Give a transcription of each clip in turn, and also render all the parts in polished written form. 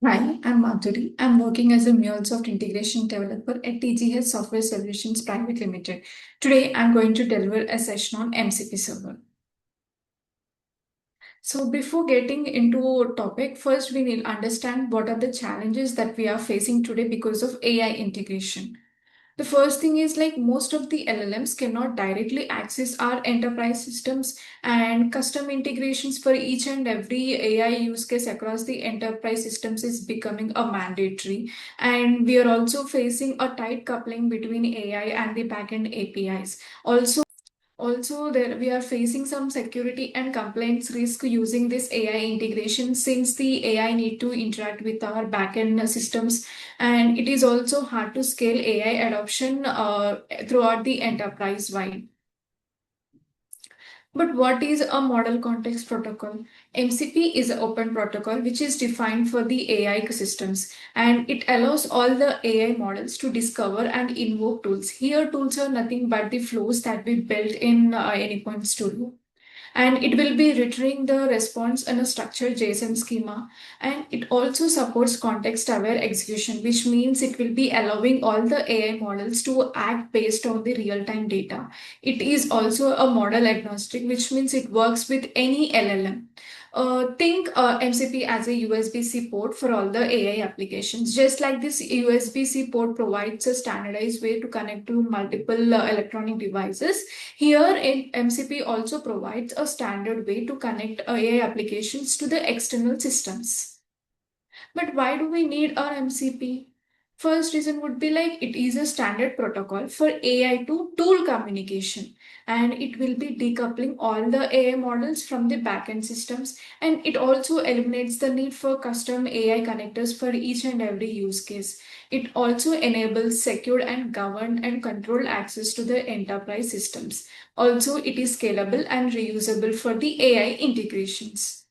Hi, I'm Madhuri. I'm working as a MuleSoft integration developer at TGH Software Solutions Private Limited. Today, I'm going to deliver a session on MCP Server. So before getting into topic, first we need to understand what are the challenges that we are facing today because of AI integration. The first thing is like most of the LLMs cannot directly access our enterprise systems, and custom integrations for each and every AI use case across the enterprise systems is becoming a mandatory. And we are also facing a tight coupling between AI and the backend APIs. Also, there we are facing some security and compliance risk using this AI integration since the AI need to interact with our backend systems, and it is also hard to scale AI adoption throughout the enterprise wide. But what is a model context protocol? MCP is an open protocol which is defined for the AI systems, and it allows all the AI models to discover and invoke tools. Here, tools are nothing but the flows that we built in Anypoint Studio, and it will be returning the response in a structured JSON schema. And it also supports context aware execution, which means it will be allowing all the AI models to act based on the real time data. It is also a model agnostic, which means it works with any LLM. Think MCP as a USB-C port for all the AI applications. Just like this USB-C port provides a standardized way to connect to multiple electronic devices, here in MCP also provides a standard way to connect AI applications to the external systems. But why do we need our MCP? First reason would be like it is a standard protocol for AI to tool communication, and it will be decoupling all the AI models from the backend systems, and it also eliminates the need for custom AI connectors for each and every use case. It also enables secure and governed and controlled access to the enterprise systems. Also, it is scalable and reusable for the AI integrations.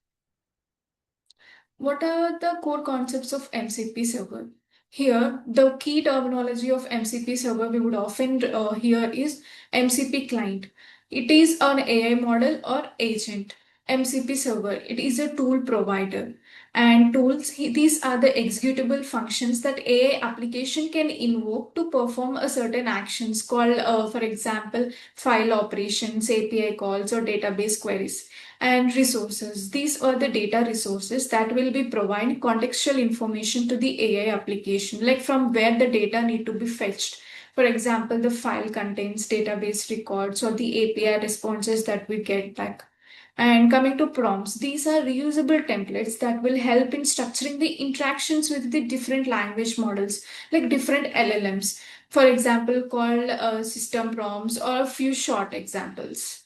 What are the core concepts of MCP server? Here, the key terminology of MCP server we would often hear is MCP client. It is an AI model or agent. MCP server, it is a tool provider. And tools, these are the executable functions that AI application can invoke to perform a certain actions called, for example, file operations, API calls, or database queries. And resources, these are the data resources that will be providing contextual information to the AI application, like from where the data need to be fetched. For example, the file contains database records or the API responses that we get back. And coming to prompts, these are reusable templates that will help in structuring the interactions with the different language models, like different LLMs. For example, called system prompts, or a few short examples.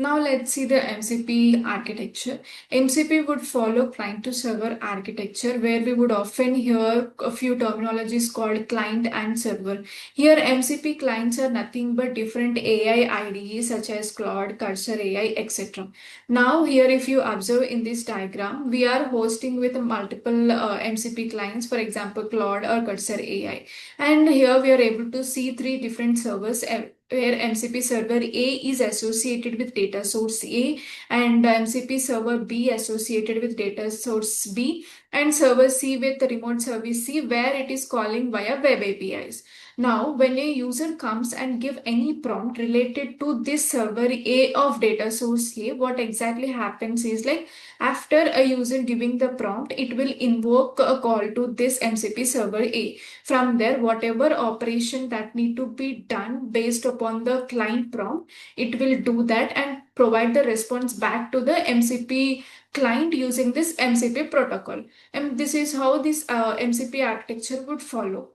Now let's see the MCP architecture. MCP would follow client to server architecture, where we would often hear a few terminologies called client and server. Here MCP clients are nothing but different AI IDEs such as Claude, Cursor AI, etc. Now here if you observe in this diagram, we are hosting with multiple MCP clients, for example Claude or Cursor AI. And here we are able to see three different servers where MCP server A is associated with data source A, and MCP server B associated with data source B, and server C with the remote service C where it is calling via web APIs. Now, when a user comes and give any prompt related to this server A of data source A, what exactly happens is like after a user giving the prompt, it will invoke a call to this MCP server A. From there, whatever operation that need to be done based upon the client prompt, it will do that and provide the response back to the MCP client using this MCP protocol. And this is how this MCP architecture would follow.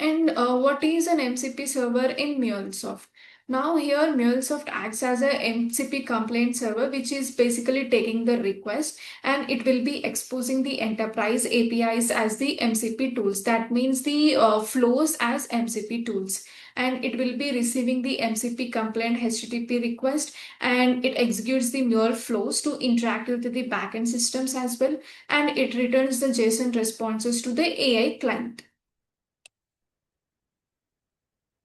And what is an MCP server in MuleSoft? Now here MuleSoft acts as a MCP complaint server, which is basically taking the request, and it will be exposing the enterprise APIs as the MCP tools. That means the flows as MCP tools. And it will be receiving the MCP complaint HTTP request, and it executes the Mule flows to interact with the backend systems as well, and it returns the JSON responses to the AI client.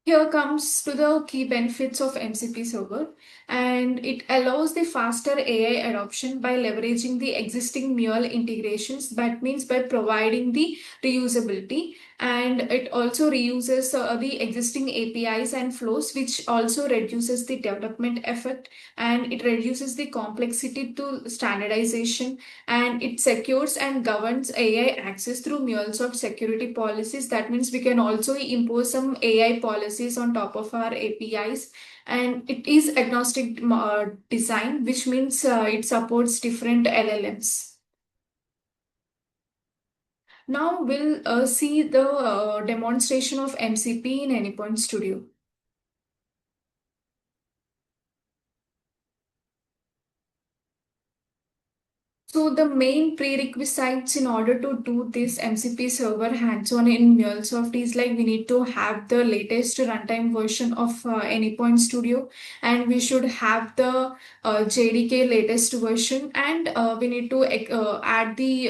Here comes to the key benefits of MCP Server, and it allows the faster AI adoption by leveraging the existing Mule integrations. That means by providing the reusability, and it also reuses the existing APIs and flows, which also reduces the development effort, and it reduces the complexity to standardization, and it secures and governs AI access through MuleSoft security policies. That means we can also impose some AI policies on top of our APIs. And it is agnostic design, which means it supports different LLMs. Now we'll see the demonstration of MCP in Anypoint Studio. So the main prerequisites in order to do this MCP server hands-on in MuleSoft is like we need to have the latest runtime version of Anypoint Studio, and we should have the JDK latest version, and we need to add the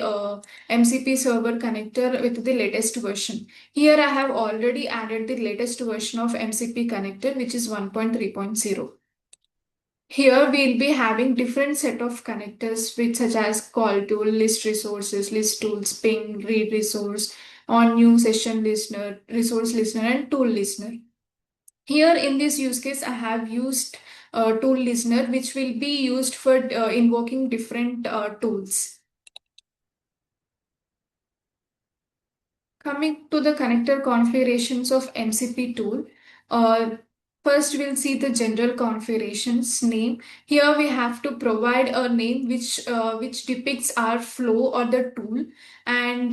MCP server connector with the latest version. Here I have already added the latest version of MCP connector, which is 1.3.0. Here we'll be having different set of connectors which such as call tool, list resources, list tools, ping, read resource, on new session listener, resource listener, and tool listener. Here in this use case, I have used tool listener, which will be used for invoking different tools. Coming to the connector configurations of MCP tool, uh, first we'll see the general configurations name. Here we have to provide a name which depicts our flow or the tool, and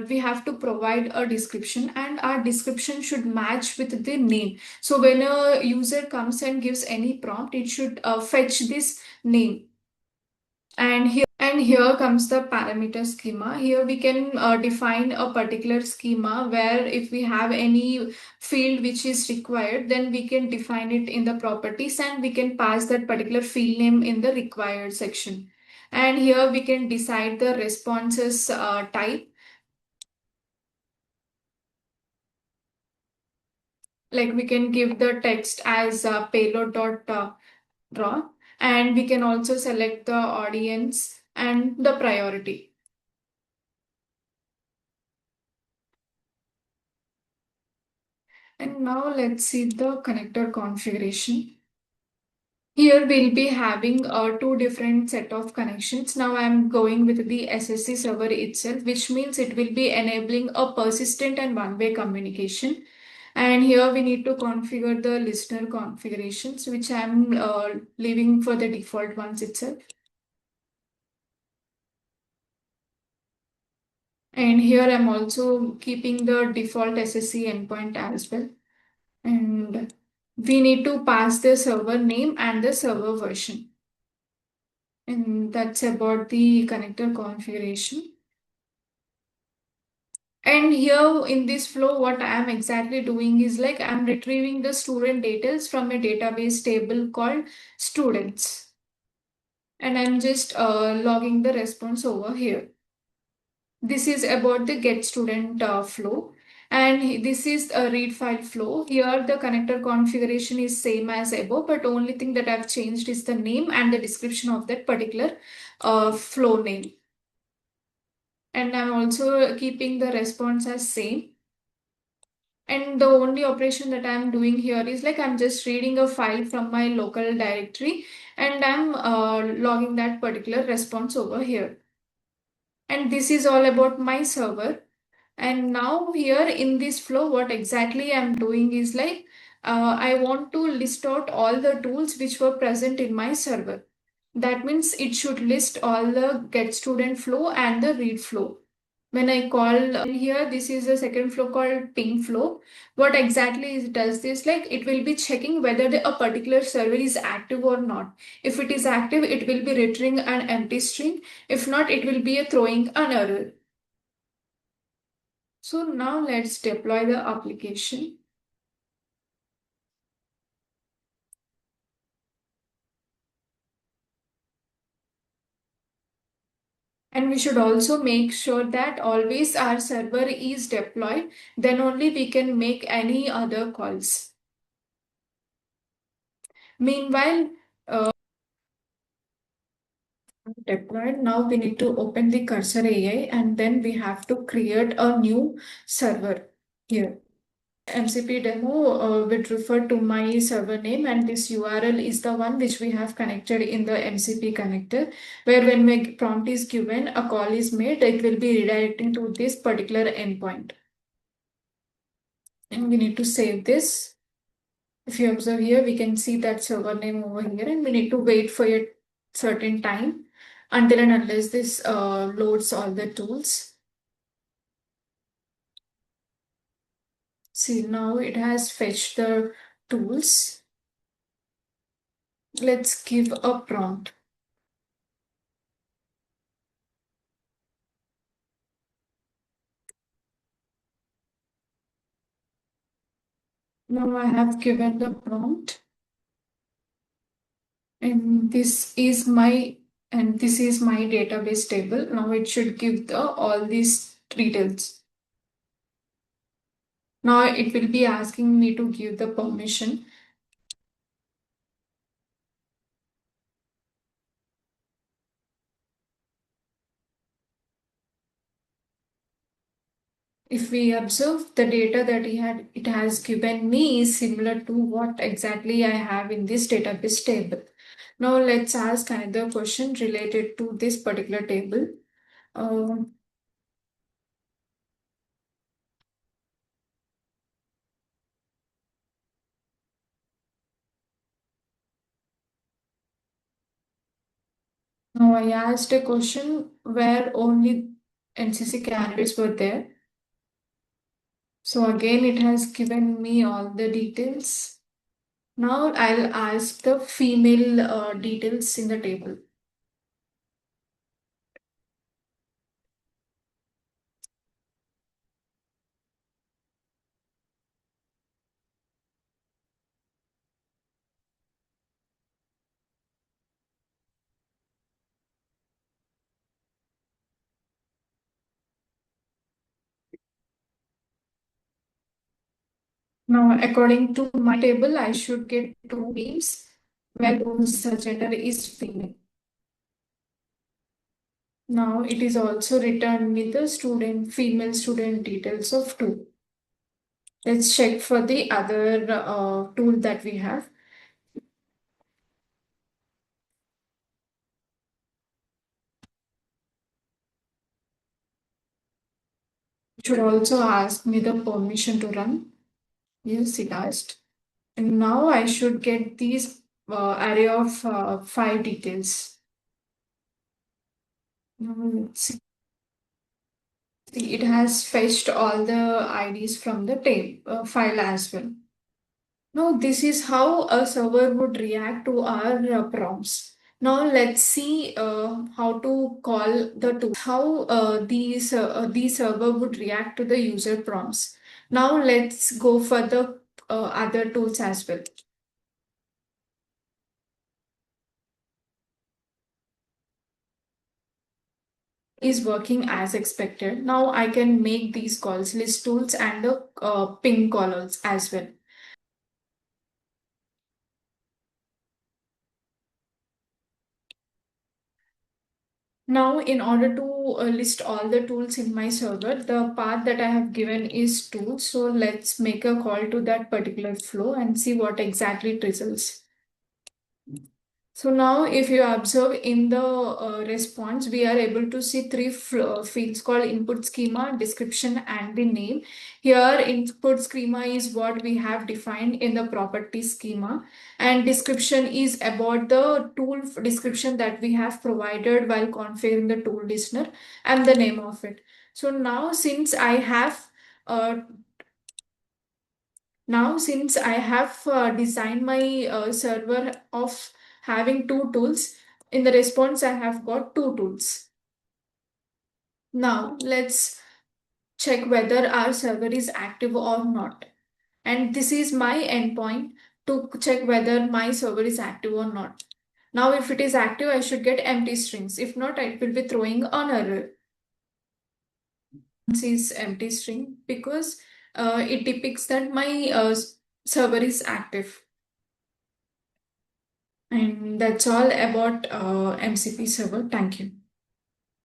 we have to provide a description, and our description should match with the name. So when a user comes and gives any prompt, it should fetch this name. And here comes the parameter schema. Here we can define a particular schema where if we have any field which is required, then we can define it in the properties and we can pass that particular field name in the required section. And here we can decide the responses type. Like we can give the text as payload.raw, and we can also select the audience and the priority. And now let's see the connector configuration. Here we'll be having two different set of connections. Now I'm going with the SSC server itself, which means it will be enabling a persistent and one-way communication. And here we need to configure the listener configurations, which I'm leaving for the default ones itself. And here I'm also keeping the default SSC endpoint as well. And we need to pass the server name and the server version. And that's about the connector configuration. And here in this flow, what I am exactly doing is like I'm retrieving the student details from a database table called students. And I'm just logging the response over here. This is about the get student flow. And this is a read file flow. Here the connector configuration is same as above, but only thing that I've changed is the name and the description of that particular flow name. And I'm also keeping the response as same. And the only operation that I'm doing here is like I'm just reading a file from my local directory, and I'm logging that particular response over here. And this is all about my server. And now here in this flow, what exactly I'm doing is like I want to list out all the tools which were present in my server. That means it should list all the get student flow and the read flow. When I call here, this is the second flow called ping flow. What exactly it does this? Like it will be checking whether a particular server is active or not. If it is active, it will be returning an empty string. If not, it will be throwing an error. So now let's deploy the application. And we should also make sure that always our server is deployed, then only we can make any other calls. Meanwhile, deployed. Now we need to open the cursor AI and then we have to create a new server here. MCP demo would refer to my server name, and this URL is the one which we have connected in the MCP connector, where when my prompt is given, a call is made, it will be redirecting to this particular endpoint. And we need to save this. If you observe here, we can see that server name over here, and we need to wait for a certain time until and unless this loads all the tools. See, now it has fetched the tools. Let's give a prompt. Now I have given the prompt, and this is my database table. Now it should give the all these details. Now it will be asking me to give the permission. If we observe the data that it has given me is similar to what exactly I have in this database table. Now let's ask another question related to this particular table. Uh, Now I asked a question where only NCC candidates were there. So again, it has given me all the details. Now I'll ask the female details in the table. Now, according to my table, I should get two names where whose gender is female. Now it is also returned with the female student details of two. Let's check for the other tool that we have. It should also ask me the permission to run. Yes, it asked. And now I should get these array of five details. Now let's see. It has fetched all the IDs from the file as well. Now, this is how a server would react to our prompts. Now, let's see how to call the tool. How the server would react to the user prompts. Now, let's go for the other tools as well. Is working as expected. Now, I can make these calls, list tools, and the ping callers as well. Now, in order to list all the tools in my server, the path that I have given is tools. So let's make a call to that particular flow and see what exactly it results. So now if you observe in the response, we are able to see three fields called input schema, description, and the name. Here input schema is what we have defined in the property schema, and description is about the tool description that we have provided while configuring the tool listener and the name of it. So uh, now, since I have designed my server of having two tools, in the response, I have got two tools. Now, let's check whether our server is active or not. And this is my endpoint to check whether my server is active or not. Now, if it is active, I should get empty strings. If not, it will be throwing an error. This is empty string because it depicts that my server is active. And that's all about MCP server. Thank you.